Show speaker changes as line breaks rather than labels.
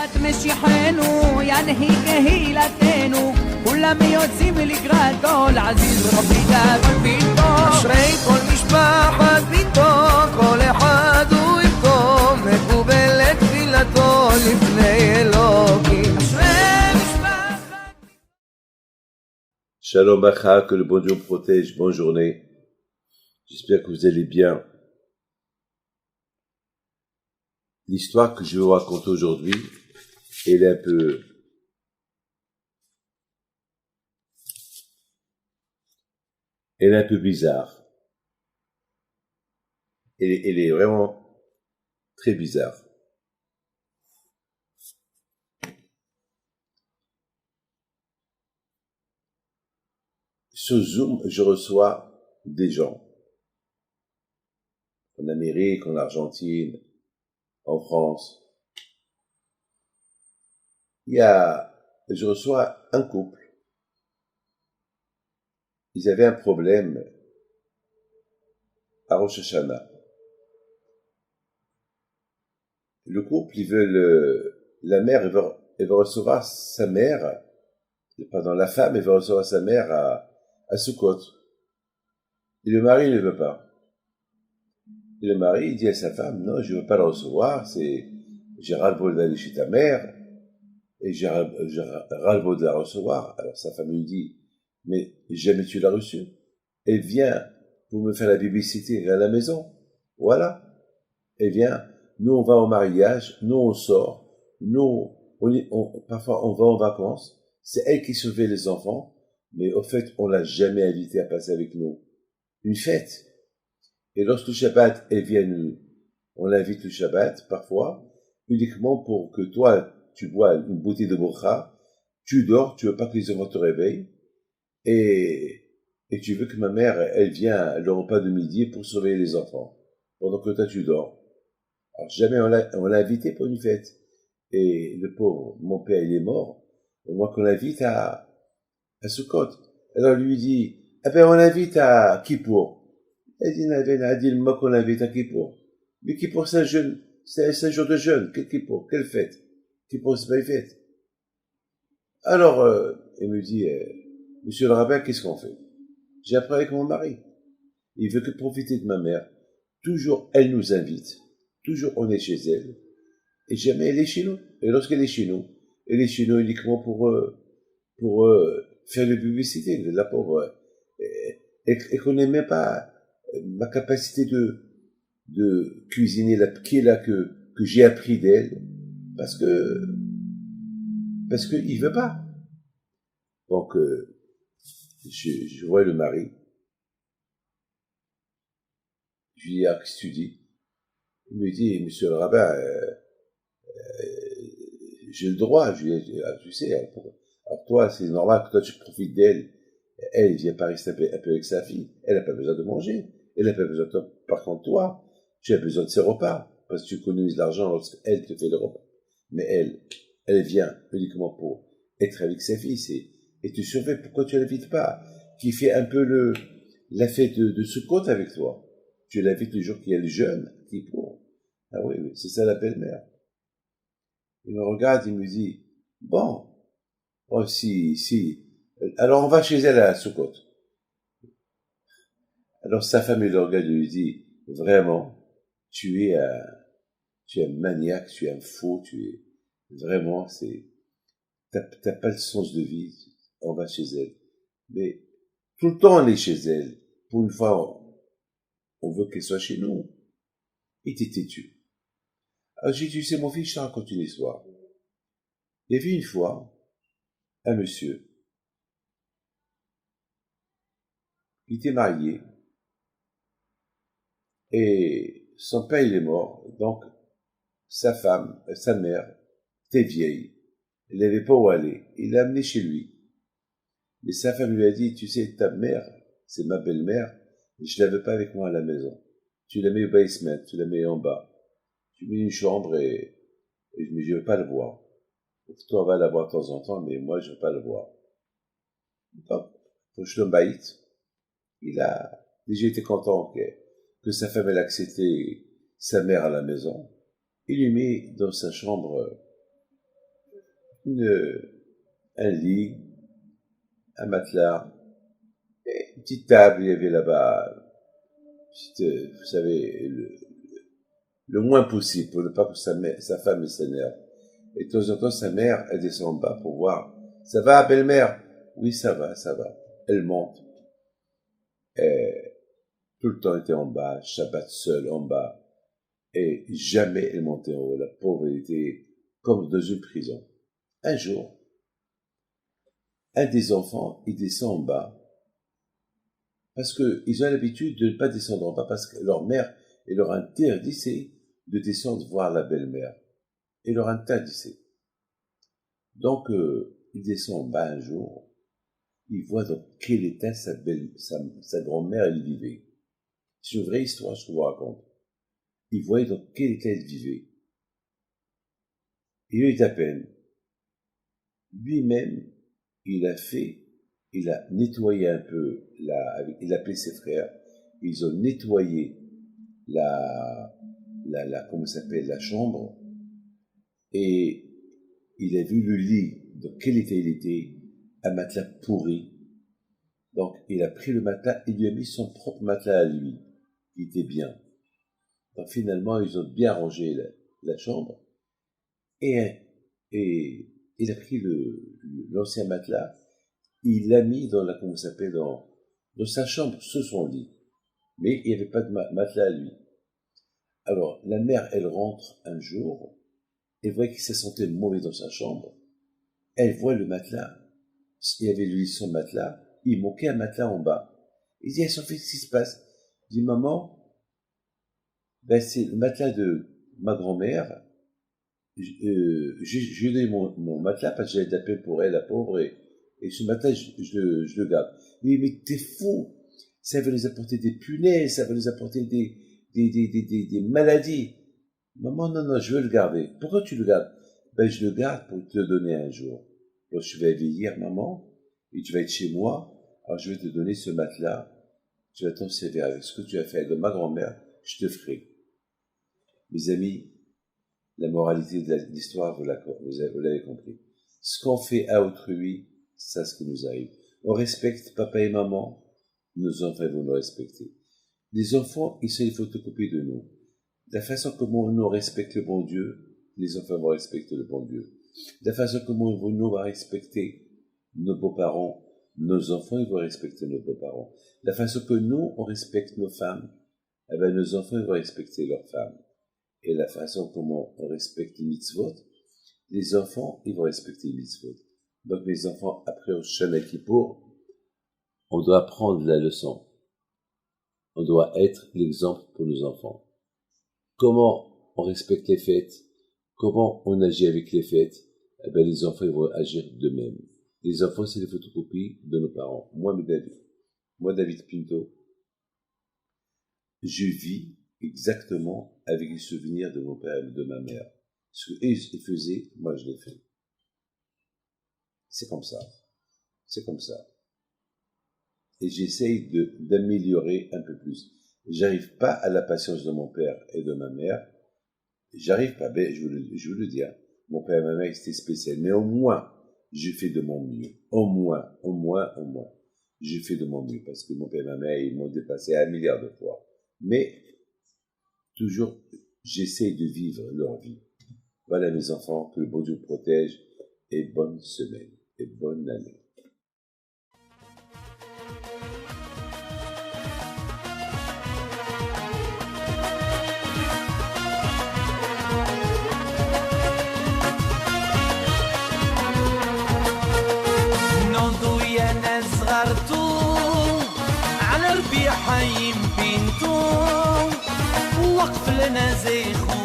שבת משיחנו ינהיג קהילתנו כולם יוצאים לקראתו לעזיז רבי דאגון ביתו
אשרי כל משפחת ביתו כל אחד הוא יבכו מקובלת תפילתו לפני אלוקים אשרי משפחת
Shalom Bacha, que le bon Dieu vous protège, bonne journée. J'espère que vous allez bien. L'histoire que je vais vous raconter aujourd'hui, elle est un peu bizarre. Elle est vraiment très bizarre. Sur Zoom, je reçois des gens. En Amérique, en Argentine, en France. Je reçois un couple. Ils avaient un problème à Rosh Hashanah. Le couple, la mère, elle veut recevoir sa mère, la femme, elle veut recevoir sa mère à Sukkot. Et le mari ne veut pas. Et le mari, il dit à sa femme, non, je ne veux pas la recevoir, j'ai ras-le-bol d'aller chez ta mère, et j'ai ras-le-bol de la recevoir. Alors sa femme lui dit, mais jamais tu l'as reçue. Elle vient pour me faire la babysitting à la maison. Voilà. Elle vient, nous on va au mariage, nous on sort, nous, parfois on va en vacances, c'est elle qui surveille les enfants, mais au fait, on l'a jamais invitée à passer avec nous. Une fête. Et lorsque le Shabbat, elle vient on l'invite le Shabbat, parfois, uniquement pour que toi, tu bois une bouteille de Bocha, tu dors, tu veux pas que les enfants te réveillent, et tu veux que ma mère, elle vient le repas de midi pour surveiller les enfants, pendant que toi, tu dors. Alors, jamais on l'a invité pour une fête. Et le pauvre, mon père, il est mort, et moi qu'on l'invite à Sukkot. Alors, lui dit, on l'invite à Kippour. Elle dit, moi qu'on l'invite à Kippour. Mais Kippour, c'est un jour de jeûne. Quel Kippour? Quelle fête? Kippour, c'est pas une fête. Alors, il me dit, monsieur le rabbin, qu'est-ce qu'on fait? J'ai appris avec mon mari. Il veut que profiter de ma mère. Toujours, elle nous invite. Toujours, on est chez elle. Et jamais elle est chez nous. Et lorsqu'elle est chez nous, elle est chez nous uniquement pour faire le publicité. La pauvre. Et qu'on n'aimait pas ma capacité de cuisiner la pkela que j'ai appris d'elle. Parce que il veut pas. Donc, je vois le mari. Je lui dis, qu'est-ce que tu dis? Il me dit, monsieur le rabbin, j'ai le droit. Je lui dis, tu sais, alors toi, c'est normal que toi, tu profites d'elle. Elle vient pas rester un peu avec sa fille. Elle n'a pas besoin de manger. Elle n'a pas besoin de toi. Par contre, toi, tu as besoin de ses repas. Parce que tu économises l'argent lorsqu'elle te fait le repas. Mais elle vient uniquement pour être avec sa fille. Et tu surveilles pourquoi tu l'invites pas. Qui fait un peu la fête de Sukkot avec toi. Tu l'invites le jour qu'il y a le jeûne, qui pour. Ah oui, c'est ça la belle-mère. Il me regarde, il me dit, bon, oh si, alors on va chez elle à Sukkot. Alors sa femme, il le regarde et lui dit, vraiment, tu es un maniaque, tu es un fou, vraiment, t'as pas le sens de vie, on va chez elle. Mais tout le temps on est chez elle. Pour une fois, on veut qu'elle soit chez nous. Et t'es têtu. Alors j'ai dit, c'est mon fils, je te raconte une histoire. Il y avait une fois un monsieur qui était marié et son père il est mort, donc sa mère était vieille, elle n'avait pas où aller, il l'a amené chez lui. Mais sa femme lui a dit, tu sais, ta mère, c'est ma belle-mère, et je la veux pas avec moi à la maison. Tu la mets au basement, tu la mets en bas. Tu mets une chambre et je veux pas le voir. Toi, on va la voir de temps en temps, mais moi, je veux pas le voir. Donc, pour Shlom Bayit, il a déjà été content que sa femme ait accepté sa mère à la maison. Il lui met dans sa chambre un lit, un matelas, et une petite table, il y avait là-bas, vous savez, le moins possible, pour ne pas que sa femme s'énerve. Et de temps en temps, sa mère, elle descend en bas pour voir. Ça va, belle-mère? Oui, ça va. Elle monte. Et tout le temps était en bas, Shabbat seul en bas. Et jamais elle montait en haut. La pauvre, elle était comme dans une prison. Un jour, un des enfants, il descend en bas. Parce qu'ils ont l'habitude de ne pas descendre en bas, parce que leur mère, elle leur interdisait de descendre voir la belle-mère. Et leur interdisait. Donc, il descend en bas un jour, il voit dans quel état sa grand-mère, elle vivait. C'est une vraie histoire, je vous raconte. Il voyait dans quel état elle vivait. Il eut à peine. Lui-même, il a nettoyé un peu, il a appelé ses frères, ils ont nettoyé comment ça s'appelle, la chambre, et il a vu le lit, dans quel état il était, un matelas pourri. Donc, il a pris le matelas, il lui a mis son propre matelas à lui, qui était bien. Donc, finalement, ils ont bien rangé la chambre, et il a pris l'ancien matelas, il l'a mis dans dans sa chambre, sous son lit. Mais il n'y avait pas de matelas à lui. Alors, la mère, elle rentre un jour, elle voit qu'il se sentait mauvais dans sa chambre. Elle voit le matelas. Il y avait lui son matelas. Il manquait un matelas en bas. Il dit, Sophie, qu'est-ce qui se passe? Il dit, maman, c'est le matelas de ma grand-mère. Je donne mon matelas parce que j'avais de la peine pour elle, la pauvre, et ce matelas, je le garde. Il dit, mais t'es fou! Ça va nous apporter des punaises, ça va nous apporter des maladies. Maman, non, je veux le garder. Pourquoi tu le gardes? Je le garde pour te le donner un jour. Donc, je vais vieillir, maman, et tu vas être chez moi, alors je vais te donner ce matelas. Tu vas t'en servir avec ce que tu as fait avec ma grand-mère, je te ferai. Mes amis, la moralité de l'histoire, vous l'avez compris. Ce qu'on fait à autrui, c'est ce qui nous arrive. On respecte papa et maman, nos enfants vont nous respecter. Les enfants, ils sont les photocopies de nous. La façon comment nous respecte le bon Dieu, les enfants vont respecter le bon Dieu. La façon comment nous va respecter nos beaux-parents, nos enfants, ils vont respecter nos beaux-parents. La façon que nous, on respecte nos femmes, nos enfants, ils vont respecter leurs femmes. Et la façon comment on respecte les mitzvot, les enfants, ils vont respecter les mitzvot. Donc les enfants, après au Shana Kippour, on doit prendre la leçon. On doit être l'exemple pour nos enfants. Comment on respecte les fêtes, comment on agit avec les fêtes, les enfants ils vont agir de même. Les enfants, c'est les photocopies de nos parents. Moi, David Pinto, je vis exactement avec les souvenirs de mon père et de ma mère. Ce qu'eux, ils faisaient, moi, je l'ai fait. C'est comme ça. Et j'essaye d'améliorer un peu plus. J'arrive pas à la patience de mon père et de ma mère. J'arrive pas, je veux le dire. Mon père et ma mère, c'était spécial. Mais au moins, je fais de mon mieux. Au moins. Je fais de mon mieux. Parce que mon père et ma mère, ils m'ont dépassé 1 milliard de fois. Mais, toujours, j'essaye de vivre leur vie. Voilà mes enfants, que le bon Dieu protège. Et bonne semaine. Et bonne année.
على ربيع حي بنتو وقف لنا زي خو